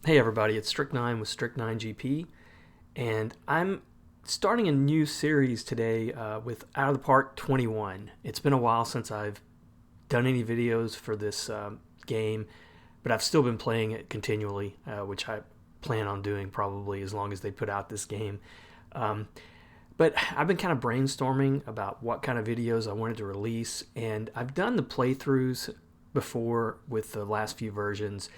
Hey everybody, it's Strict9 with Strict9 GP, and I'm starting a new series today with Out of the Park 21. It's been a while since I've done any videos for this game, but I've still been playing it continually, which I plan on doing probably as long as they put out this game. Um, but I've been kind of brainstorming about what kind of videos I wanted to release, and I've done the playthroughs before with the last few versions.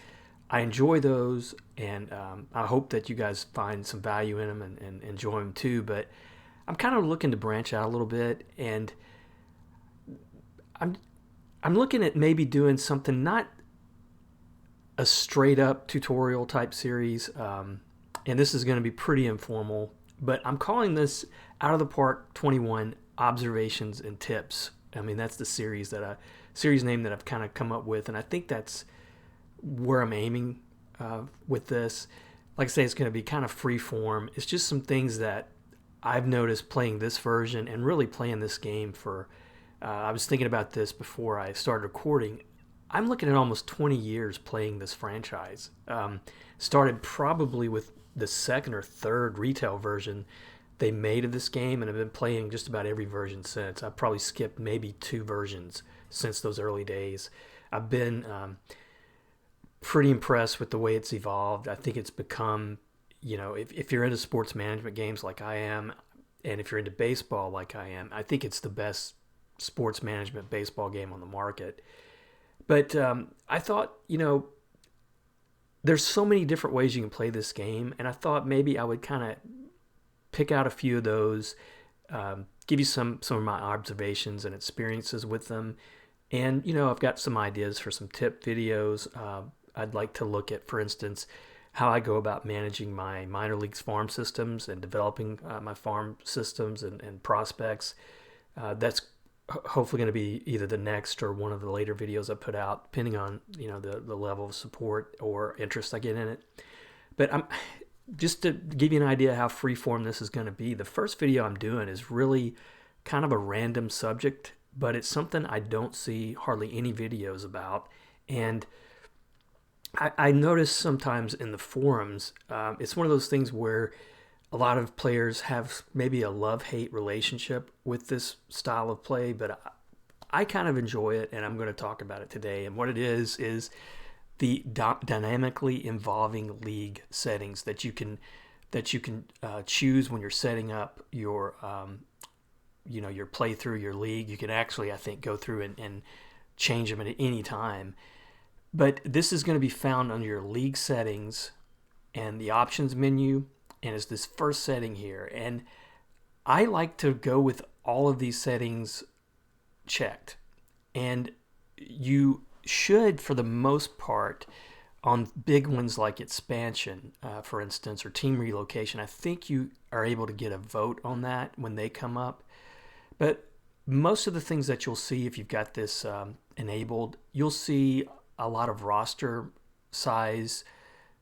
I enjoy those, and I hope that you guys find some value in them and enjoy them too. But I'm kind of looking to branch out a little bit, and I'm I'm looking at maybe doing something not a straight up tutorial type series, and this is going to be pretty informal. But I'm calling this Out of the Park 21 Observations and Tips. I mean, that's the series name that I've kind of come up with, and I think that's where I'm aiming with this. Like I say, it's going to be kind of free form. It's just some things that I've noticed playing this version and really playing this game for. I was thinking about this before I started recording. I'm looking at almost 20 years playing this franchise. Started probably with the second or third retail version they made of this game, and I've been playing just about every version since. I've probably skipped maybe two versions since those early days. I've been pretty impressed with the way it's evolved. I think it's become, if you're into sports management games like I am, and if you're into baseball like I am, I think it's the best sports management baseball game on the market. But I thought, there's so many different ways you can play this game, and I thought maybe I would kind of pick out a few of those, give you some of my observations and experiences with them. And, I've got some ideas for some tip videos. I'd like to look at, for instance, how I go about managing my minor leagues farm systems and developing my farm systems and prospects. That's hopefully going to be either the next or one of the later videos I put out, depending on the level of support or interest I get in it. But I'm just to give you an idea how freeform this is going to be. The first video I'm doing is really kind of a random subject, but it's something I don't see hardly any videos about. And I notice sometimes in the forums, it's one of those things where a lot of players have maybe a love-hate relationship with this style of play, but I kind of enjoy it, and I'm going to talk about it today. And what it is the dynamically evolving league settings that you can choose when you're setting up your your playthrough, your league. You can actually, I think, go through and change them at any time. But this is going to be found under your league settings and the options menu, and it's this first setting here. And I like to go with all of these settings checked. And you should, for the most part, on big ones like expansion, for instance, or team relocation, I think you are able to get a vote on that when they come up. But most of the things that you'll see if you've got this enabled, you'll see a lot of roster size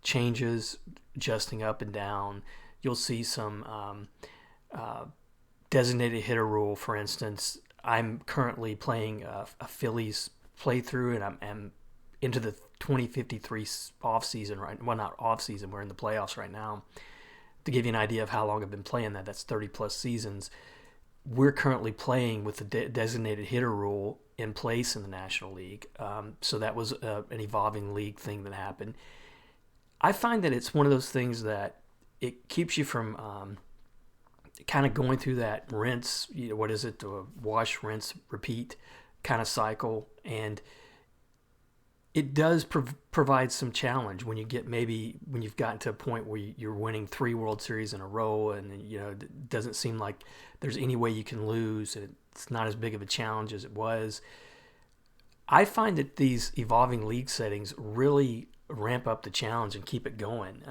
changes, adjusting up and down. You'll see some designated hitter rule, for instance. I'm currently playing a Phillies playthrough, and I'm into the 2053 off season right. Well, not off season. We're in the playoffs right now. To give you an idea of how long I've been playing that, that's 30 plus seasons. We're currently playing with the designated hitter rule in place in the National League. So that was an evolving league thing that happened. I find that it's one of those things that it keeps you from kind of going through that rinse, what is it, the wash, rinse, repeat kind of cycle. And it does provide some challenge when you get when you've gotten to a point where you're winning 3 World Series in a row, and it doesn't seem like there's any way you can lose, and it's not as big of a challenge as it was. I find that these evolving league settings really ramp up the challenge and keep it going.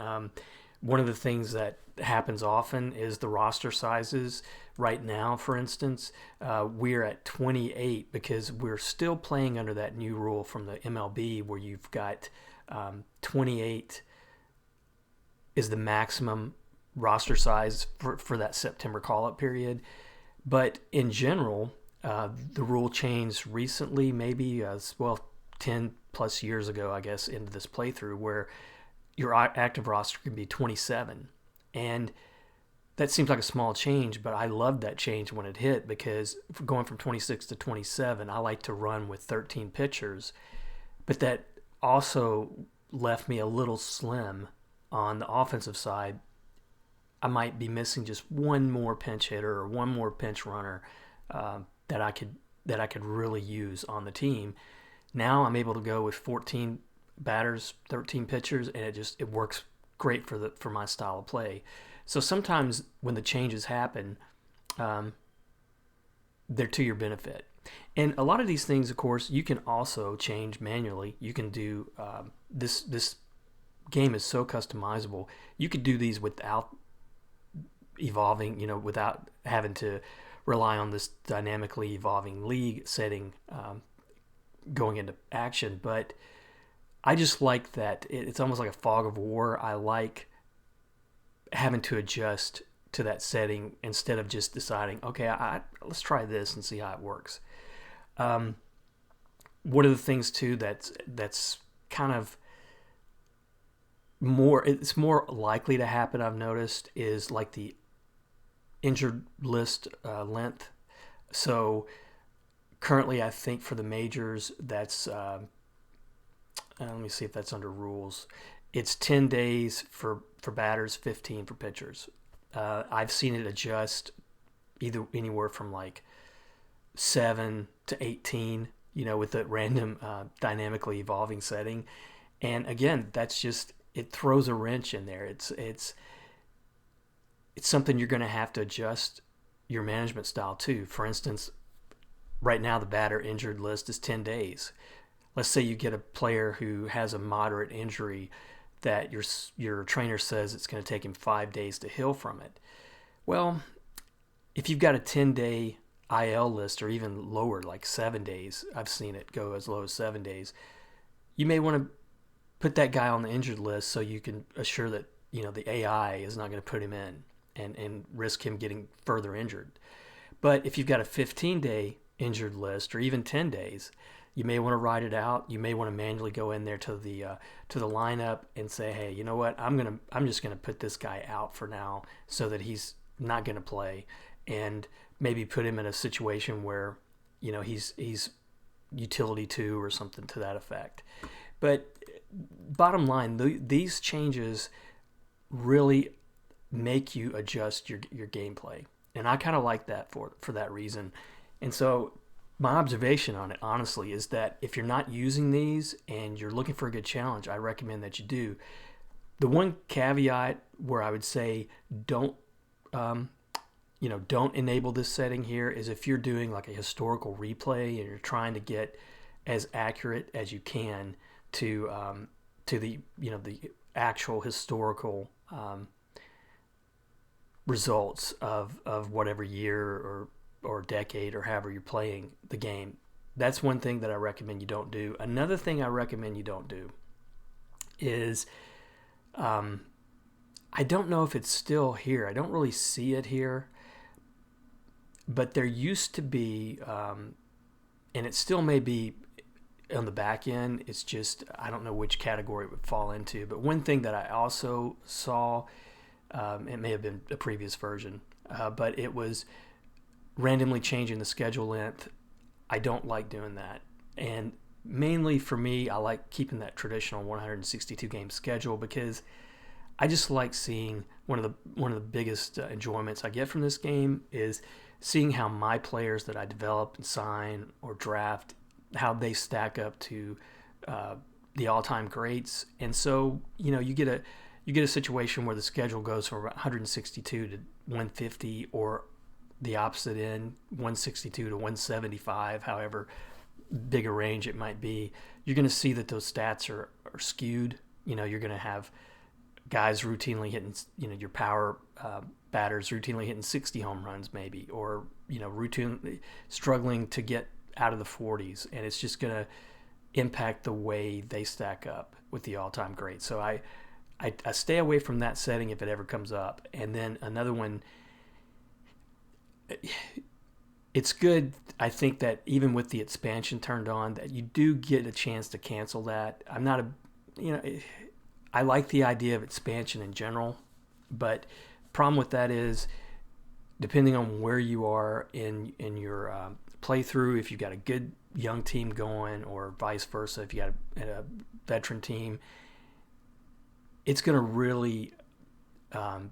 One of the things that happens often is the roster sizes. Right now, for instance, we're at 28 because we're still playing under that new rule from the MLB where you've got 28 is the maximum roster size for that September call-up period. But in general, the rule changed recently, maybe 10 plus years ago, I guess, into this playthrough, where your active roster can be 27. And that seems like a small change, but I loved that change when it hit, because going from 26 to 27, I like to run with 13 pitchers. But that also left me a little slim on the offensive side. I might be missing just one more pinch hitter or one more pinch runner that I could really use on the team. Now I'm able to go with 14 batters, 13 pitchers, and it works great for my style of play. So sometimes when the changes happen, they're to your benefit. And a lot of these things, of course, you can also change manually. You can do this game is so customizable. You could do these without evolving, without having to rely on this dynamically evolving league setting going into action. But I just like that it's almost like a fog of war. I like having to adjust to that setting instead of just deciding, okay, let's try this and see how it works. One of the things too that's kind of it's more likely to happen, I've noticed, is like the injured list length. So currently, I think for the majors, that's let me see if that's under rules. It's 10 days for batters, 15 for pitchers. I've seen it adjust either anywhere from like 7 to 18, with the random dynamically evolving setting. And again, that's just, it throws a wrench in there. It's something you're going to have to adjust your management style to. For instance, right now the batter injured list is 10 days. Let's say you get a player who has a moderate injury that your trainer says it's going to take him 5 days to heal from it. Well, if you've got a 10-day IL list, or even lower, like 7 days, I've seen it go as low as 7 days, you may want to put that guy on the injured list so you can assure that the AI is not going to put him in and risk him getting further injured. But if you've got a 15-day injured list, or even 10 days, you may want to ride it out. You may want to manually go in there to the lineup and say, hey, you know what? I'm just gonna put this guy out for now so that he's not gonna play, and maybe put him in a situation where he's utility 2 or something to that effect. But bottom line, these changes really make you adjust your gameplay, and I kind of like that for that reason. And so my observation on it, honestly, is that if you're not using these and you're looking for a good challenge, I recommend that you do. The one caveat where I would say don't enable this setting here is if you're doing like a historical replay and you're trying to get as accurate as you can to the the actual historical results of whatever year or decade or however you're playing the game. That's one thing that I recommend you don't do. Another thing I recommend you don't do is, I don't know if it's still here. I don't really see it here, but there used to be, and it still may be on the back end. It's just, I don't know which category it would fall into. But one thing that I also saw, it may have been a previous version, but it was randomly changing the schedule length. I don't like doing that, and mainly for me, I like keeping that traditional 162 game schedule, because I just like seeing one of the biggest enjoyments I get from this game is seeing how my players that I develop and sign or draft, how they stack up to the all-time greats. And so you get a situation where the schedule goes from 162 to 150, or the opposite end, 162 to 175, however big a range it might be. You're going to see that those stats are skewed. You're going to have guys routinely hitting, your power batters routinely hitting 60 home runs maybe, or routinely struggling to get out of the 40s, and it's just going to impact the way they stack up with the all-time greats. So I stay away from that setting if it ever comes up. And then another one, it's good, I think, that even with the expansion turned on, that you do get a chance to cancel that. I'm not I like the idea of expansion in general, but problem with that is depending on where you are in your playthrough, if you've got a good young team going or vice versa, if you got a veteran team, it's going to really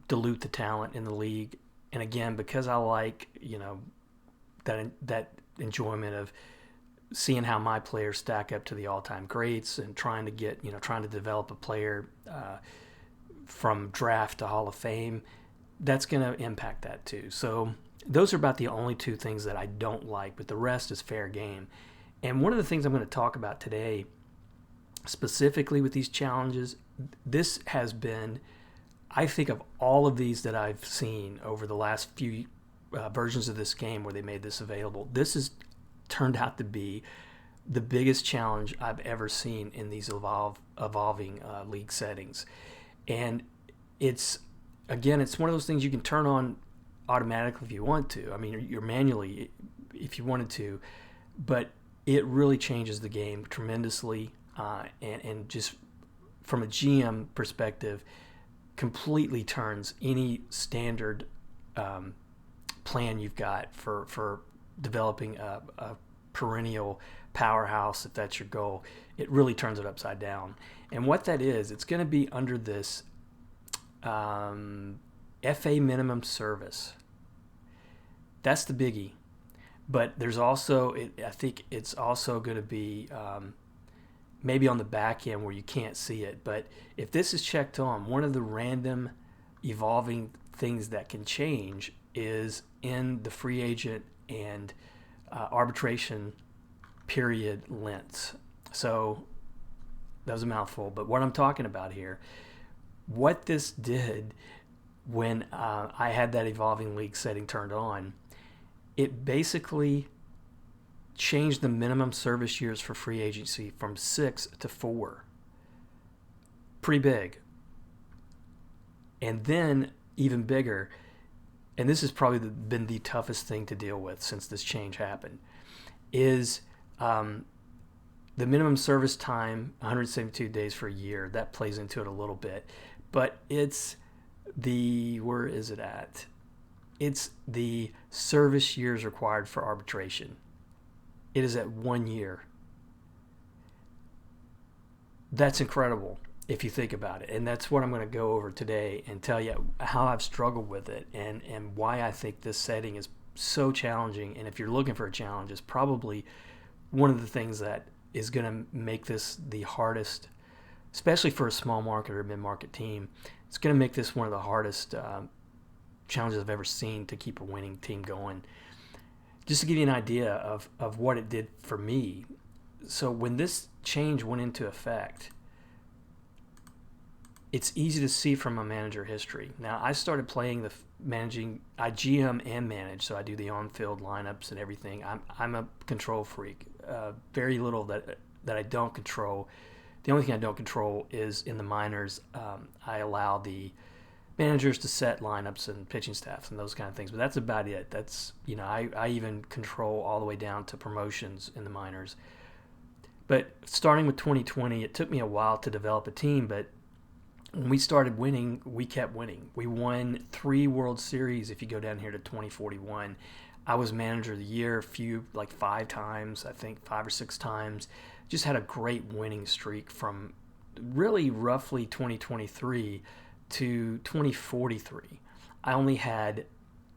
dilute the talent in the league. And again, because I like, that enjoyment of seeing how my players stack up to the all-time greats and trying to develop a player from draft to Hall of Fame, that's going to impact that too. So those are about the only two things that I don't like, but the rest is fair game. And one of the things I'm going to talk about today, specifically with these challenges, this has been, I think, of all of these that I've seen over the last few versions of this game where they made this available, this has turned out to be the biggest challenge I've ever seen in these evolving league settings. And it's one of those things you can turn on automatically if you want to. I mean, you're manually if you wanted to, but it really changes the game tremendously, and just from a GM perspective, completely turns any standard plan you've got for developing a perennial powerhouse, if that's your goal. It really turns it upside down. And what that is, it's going to be under this FA minimum service. That's the biggie. But there's also, I think it's also going to be maybe on the back end where you can't see it. But if this is checked on, one of the random evolving things that can change is in the free agent and arbitration period lengths. So that was a mouthful, but what I'm talking about here, what this did when I had that evolving league setting turned on, it basically changed the minimum service years for free agency from 6 to 4. Pretty big. And then even bigger, and this has probably been the toughest thing to deal with since this change happened, is the minimum service time, 172 days for a year. That plays into it a little bit. But it's where is it at? It's the service years required for arbitration. It is at 1 year. That's incredible if you think about it. And that's what I'm going to go over today and tell you how I've struggled with it and why I think this setting is so challenging. And if you're looking for a challenge, it's probably one of the things that is going to make this the hardest, especially for a small market or mid-market team. It's going to make this one of the hardest challenges I've ever seen to keep a winning team going. Just to give you an idea of what it did for me. So when this change went into effect, it's easy to see from my manager history. Now, I started playing I GM and manage, so I do the on-field lineups and everything. I'm a control freak. Very little that I don't control. The only thing I don't control is in the minors. I allow the managers to set lineups and pitching staffs and those kind of things, but that's about it. That's, I even control all the way down to promotions in the minors. But starting with 2020, it took me a while to develop a team, but when we started winning, we kept winning. We won 3 World Series. If you go down here to 2041, I was manager of the year 5 times, I think 5 or 6 times. Just had a great winning streak from really roughly 2023 to 2043. I only had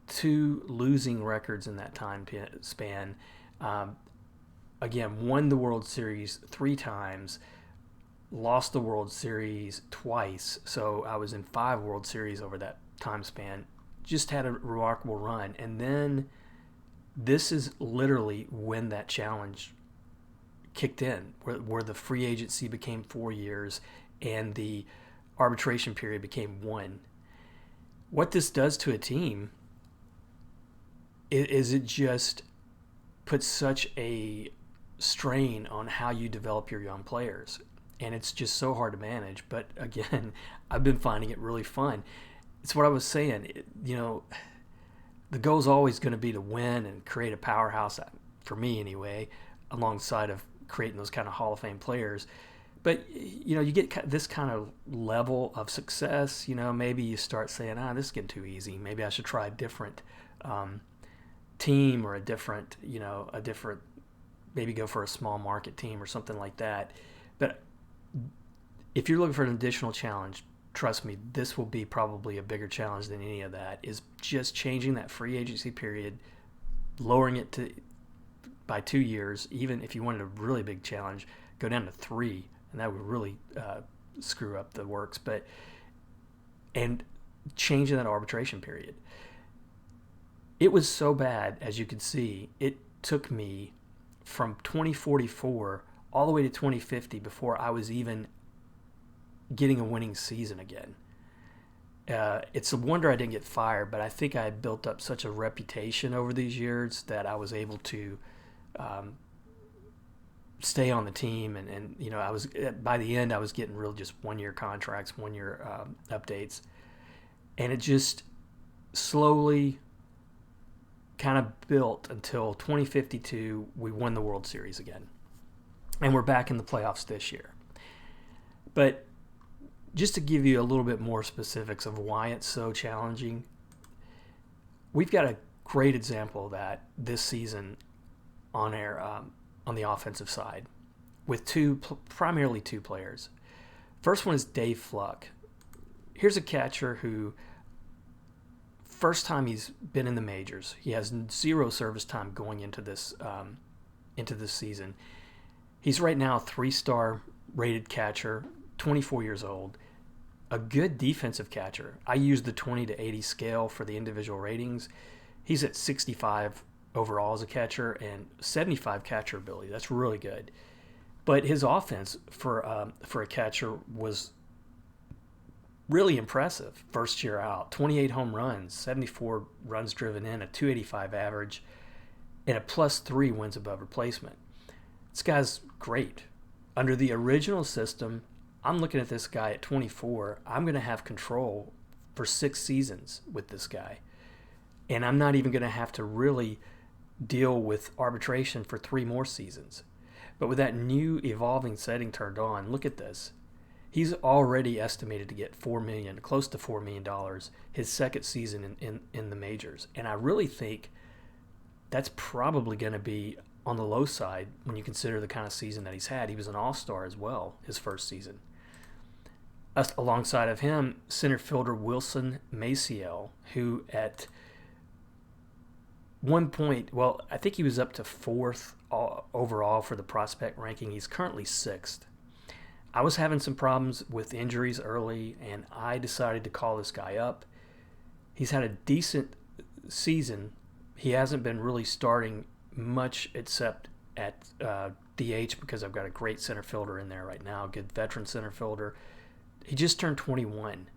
2 losing records in that time span. Again, won the World Series 3 times, lost the World Series twice, so I was in 5 World Series over that time span. Just had a remarkable run. And then this is literally when that challenge kicked in, where the free agency became 4 years and the arbitration period became 1. What this does to a team is it just puts such a strain on how you develop your young players. And it's just so hard to manage. But again, I've been finding it really fun. It's what I was saying. The goal is always going to be to win and create a powerhouse, for me anyway, alongside of creating those kind of Hall of Fame players. But, you get this kind of level of success, maybe you start saying, this is getting too easy. Maybe I should try a different team or a different, maybe go for a small market team or something like that. But if you're looking for an additional challenge, trust me, this will be probably a bigger challenge than any of that, is just changing that free agency period, lowering it by 2 years. Even if you wanted a really big challenge, go down to 3, and that would really screw up the works. And changing that arbitration period. It was so bad, as you can see, it took me from 2044 all the way to 2050 before I was even getting a winning season again. It's a wonder I didn't get fired, but I think I had built up such a reputation over these years that I was able to stay on the team, and I was, by the end I was getting really just 1-year contracts, 1-year updates, and it just slowly kind of built until 2052 we won the World Series again, and we're back in the playoffs this year. But just to give you a little bit more specifics of why it's so challenging, we've got a great example of that this season on the offensive side with primarily two players. First one is Dave Fluck. Here's a catcher who, first time he's been in the majors, he has 0 service time going into this season. He's right now a 3-star rated catcher, 24 years old, a good defensive catcher. I use the 20 to 80 scale for the individual ratings. He's at 65 overall as a catcher and 75 catcher ability. That's really good. But his offense for a catcher was really impressive. First year out, 28 home runs, 74 runs driven in, a 285 average, and a +3 wins above replacement. This guy's great. Under the original system, I'm looking at this guy at 24. I'm going to have control for 6 seasons with this guy. And I'm not even going to have to really deal with arbitration for 3 more seasons. But with that new evolving setting turned on, look at this. He's already estimated to get $4 million, close to $4 million, his second season in the majors. And I really think that's probably going to be on the low side when you consider the kind of season that he's had. He was an all-star as well his first season. Alongside of him, center fielder Wilson Maciel, who at one point, I think he was up to 4th overall for the prospect ranking. He's currently 6th. I was having some problems with injuries early, and I decided to call this guy up. He's had a decent season. He hasn't been really starting much except at DH because I've got a great center fielder in there right now, a good veteran center fielder. He just turned 21.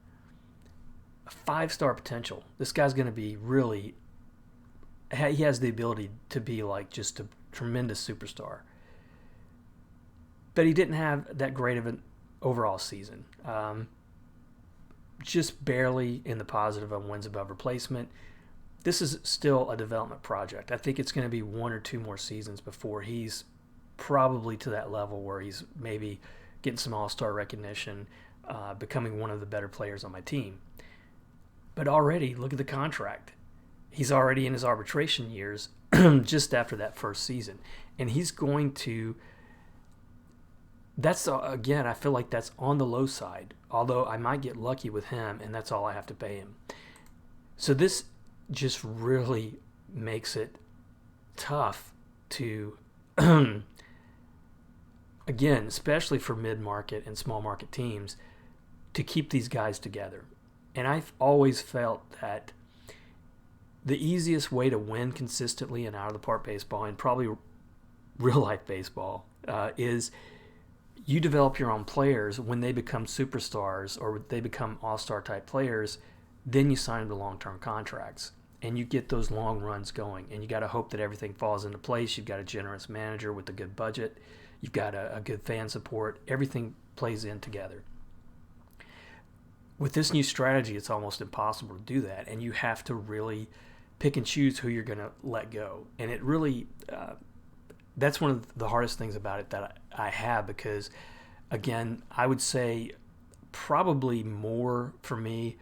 A 5-star potential. This guy's going to be really... He has the ability to be like just a tremendous superstar. But he didn't have that great of an overall season. Just barely in the positive on wins above replacement. This is still a development project. I think it's going to be 1 or 2 more seasons before he's probably to that level where he's maybe getting some all-star recognition, becoming one of the better players on my team. But already, look at the contract. He's already in his arbitration years just after that first season. And he's going to... That's, again, I feel like that's on the low side, although I might get lucky with him, and that's all I have to pay him. So this just really makes it tough to, again, especially for mid-market and small-market teams, to keep these guys together. And I've always felt that the easiest way to win consistently in out-of-the-park baseball, and probably real-life baseball, is you develop your own players. When they become superstars or they become all-star type players, then you sign them to long-term contracts. And you get those long runs going. And you got to hope that everything falls into place. You've got a generous manager with a good budget. You've got a good fan support. Everything plays in together. With this new strategy, it's almost impossible to do that. And you have to really pick and choose who you're going to let go. And it really... that's one of the hardest things about it that I have, because Again, I would say probably more for me,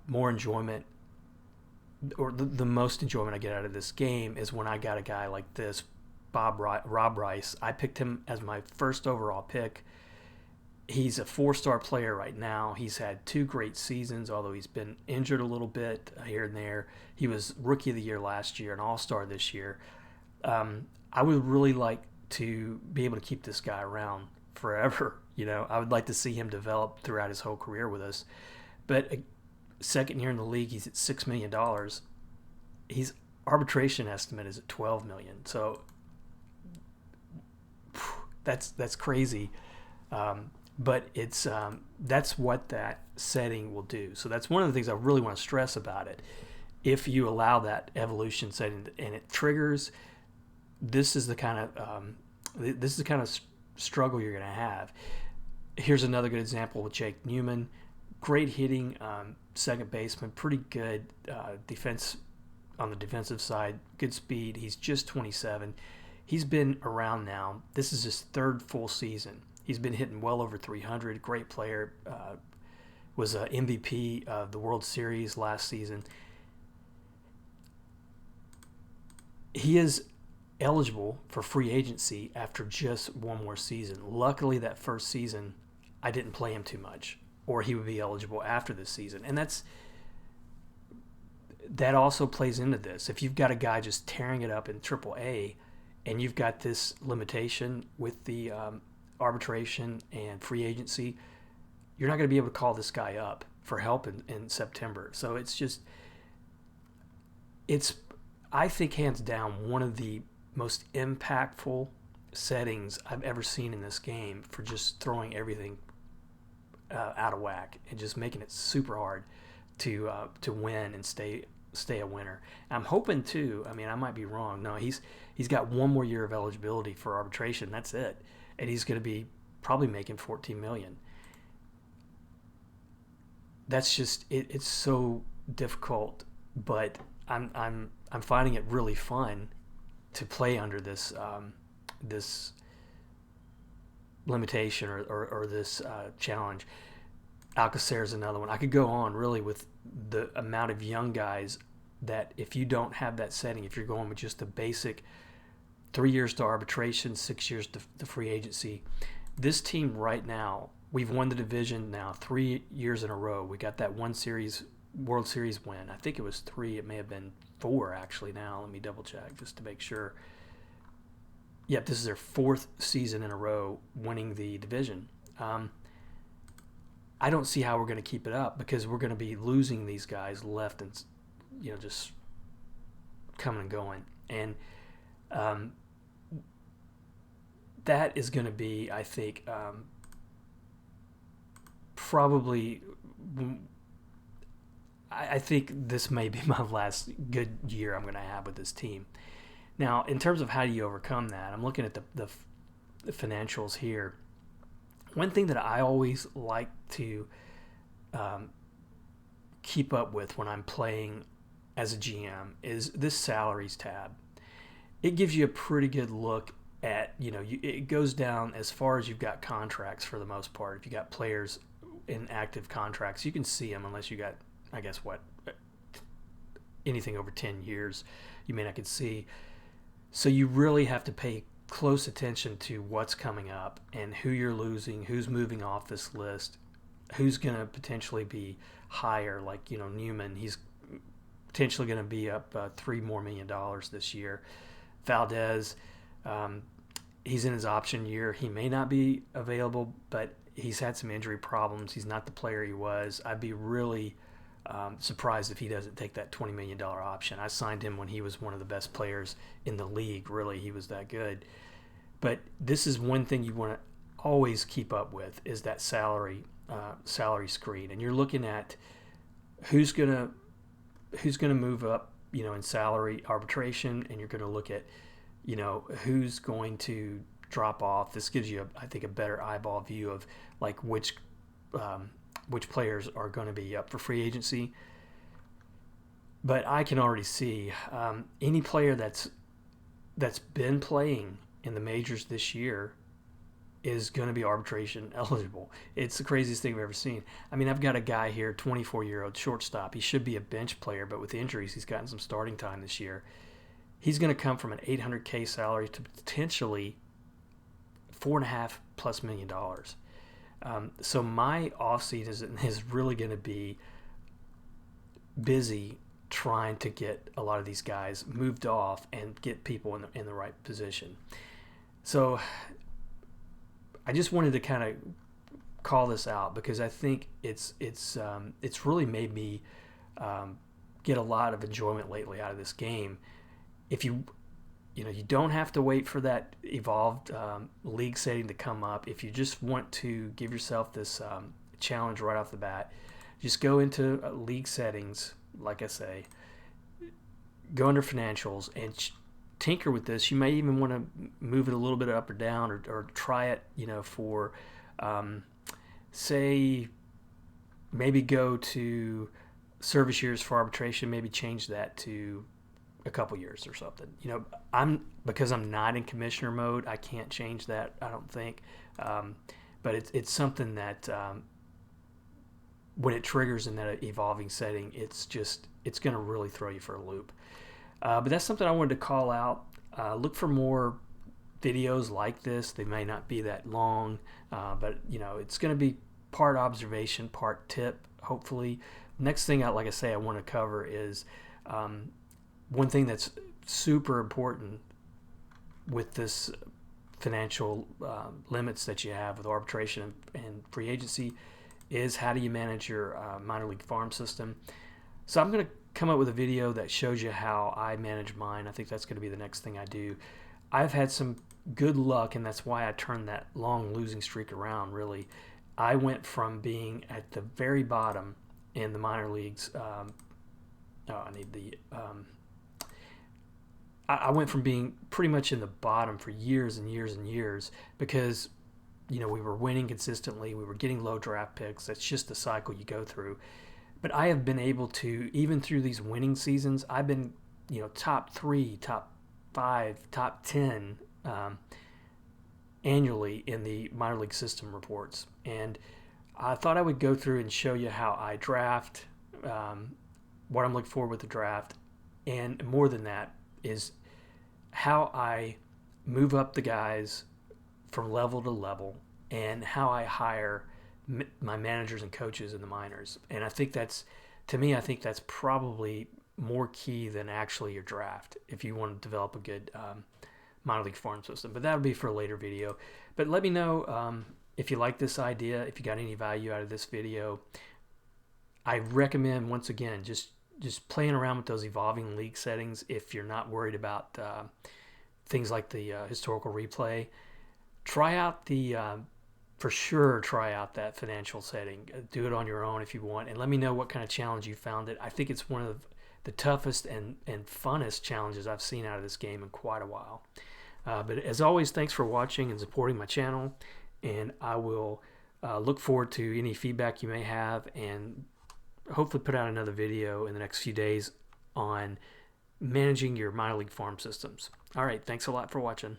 more enjoyment, or the most enjoyment I get out of this game is when I got a guy like this, Rob Rice. I picked him as my first overall pick. He's a 4-star player right now. He's had 2 great seasons, although he's been injured a little bit here and there. He was Rookie of the Year last year and All-Star this year. I would really like to be able to keep this guy around forever. I would like to see him develop throughout his whole career with us. But second year in the league, he's at $6 million. His arbitration estimate is at $12 million. So that's crazy. But it's that's what that setting will do. So that's one of the things I really want to stress about it. If you allow that evolution setting and it triggers, this is the kind of struggle you're going to have. Here's another good example with Jake Newman. Great hitting, second baseman, pretty good defense on the defensive side, good speed. He's just 27. He's been around now. This is his 3rd full season. He's been hitting well over 300. Great player. Was a MVP of the World Series last season. He is eligible for free agency after just one more season. Luckily, that first season, I didn't play him too much, or he would be eligible after this season. And that also plays into this. If you've got a guy just tearing it up in AAA, and you've got this limitation with the arbitration and free agency, you're not going to be able to call this guy up for help in September. So it's I think hands down one of the most impactful settings I've ever seen in this game for just throwing everything out of whack and just making it super hard to win and stay a winner. I'm hoping too. I mean, I might be wrong. No, he's got one more year of eligibility for arbitration. That's it, and he's going to be probably making $14 million. That's just it's so difficult, but I'm finding it really fun to play under this this limitation or this challenge. Alcacer is another one. I could go on really with the amount of young guys that if you don't have that setting, if you're going with just the basic 3 years to arbitration, 6 years to free agency, this team right now, we've won the division now 3 years in a row. We got that one series, World Series win. I think it was 3. It may have been 4 actually now. Let me double check just to make sure. Yep, this is their 4th season in a row winning the division. I don't see how we're going to keep it up because we're going to be losing these guys left and just coming and going. And that is going to be, I think, probably. I think this may be my last good year I'm going to have with this team. Now, in terms of how do you overcome that, I'm looking at the financials here. One thing that I always like to keep up with when I'm playing as a GM is this salaries tab. It gives you a pretty good look at, it goes down as far as you've got contracts for the most part. If you got players in active contracts, you can see them unless you got, I guess, anything over 10 years, you may not can see. So you really have to pay close attention to what's coming up and who you're losing, who's moving off this list, who's going to potentially be higher. Like, Newman, he's potentially going to be up $3 million more this year. Valdez, he's in his option year. He may not be available, but he's had some injury problems. He's not the player he was. I'd be really surprised if he doesn't take that $20 million option. I signed him when he was one of the best players in the league. Really, he was that good. But this is one thing you want to always keep up with is that salary screen, and you're looking at who's gonna move up, in salary arbitration, and you're going to look at, who's going to drop off. This gives you, I think, a better eyeball view of like which players are going to be up for free agency. But I can already see any player that's been playing in the majors this year is going to be arbitration eligible. It's the craziest thing I've ever seen. I mean, I've got a guy here, 24-year-old shortstop. He should be a bench player, but with injuries, he's gotten some starting time this year. He's going to come from an $800K salary to potentially $4.5+ million. So my offseason is really going to be busy trying to get a lot of these guys moved off and get people in the right position. So I just wanted to kind of call this out because I think it's really made me get a lot of enjoyment lately out of this game. If you don't have to wait for that evolved league setting to come up. If you just want to give yourself this challenge right off the bat, just go into league settings, like I say, go under financials and tinker with this. You may even want to move it a little bit up or down, or try it, for, say, maybe go to service years for arbitration, maybe change that to a couple years or something. Because I'm not in commissioner mode, I can't change that, I don't think. But it's something that when it triggers in that evolving setting, it's going to really throw you for a loop. But that's something I wanted to call out. Look for more videos like this. They may not be that long, but it's going to be part observation, part tip, hopefully. Next thing, like I say, I want to cover is one thing that's super important with this financial limits that you have with arbitration and free agency is how do you manage your minor league farm system. So I'm going to come up with a video that shows you how I manage mine. I think that's going to be the next thing I do. I've had some good luck, and that's why I turned that long losing streak around, really. I went from being at the very bottom in the minor leagues. I went from being pretty much in the bottom for years and years and years because, we were winning consistently. We were getting low draft picks. That's just the cycle you go through. But I have been able to, even through these winning seasons, I've been, top 3, top 5, top 10 annually in the minor league system reports. And I thought I would go through and show you how I draft, what I'm looking for with the draft, and more than that is how I move up the guys from level to level and how I hire my managers and coaches in the minors. And I think that's probably more key than actually your draft if you want to develop a good minor league farm system. But that'll be for a later video. But let me know if you like this idea, if you got any value out of this video. I recommend, once again, just playing around with those evolving league settings if you're not worried about things like the historical replay. Try out for sure, try out that financial setting. Do it on your own if you want, and let me know what kind of challenge you found it. I think it's one of the toughest and funnest challenges I've seen out of this game in quite a while. But as always, thanks for watching and supporting my channel, and I will look forward to any feedback you may have, and hopefully put out another video in the next few days on managing your minor league farm systems. All right, thanks a lot for watching.